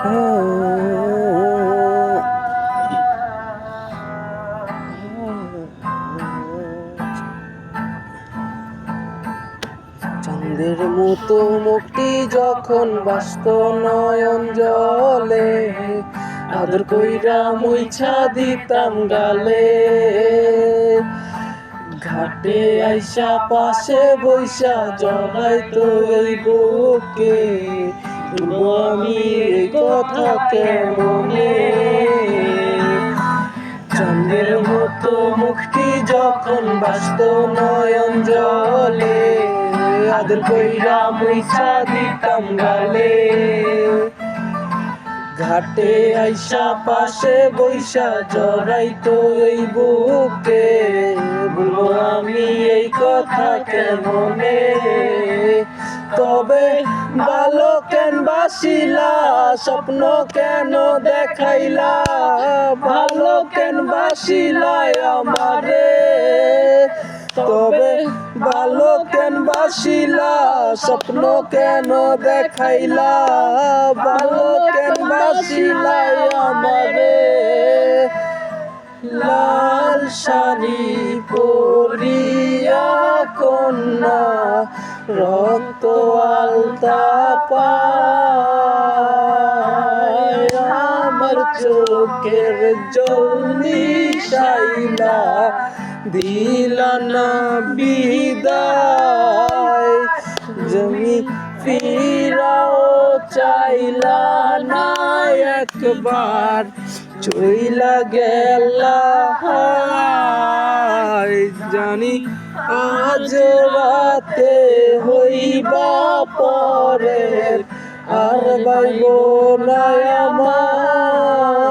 চাঁদের মতো মুখটি যখন বাস্ত নয়ন জলে, আদর কইরা মুইছা দিতাম গালে। ঘাটে আইসা পাশে বইসা জড়াইতো এই বুকে, বলবো আমি এই কথা কেমনে। চাঁদের মতো মুখটি যখন বাস্ত নয়ন জলে, আদর কইরা মুইছা দিতাম গালে। ঘাটে আইসা পাশে বইসা জড়াইতো এই বুকে, বলবো আমি এই কথা কেমনে। তবে ভালো কেন বাসিলা, স্বপ্ন কেন দেখাইলা, ভালো কেন বাসিলা আমারে। তবে ভালো কেন বাসিলা, স্বপ্ন কেন দেখাইলা, ভালো কেন বাসিলা আমারে। লাল শাড়ি পরিয়া কন্যা রক্ত আলতা পায়, আমার চোখের জল নিশাইলা দিলা না বিদায়। জমি ফিরাও চাইলা না একবার, চইলা গেলা। জানি আজ রাতে হইবা পরের, আর বাইব না আমার।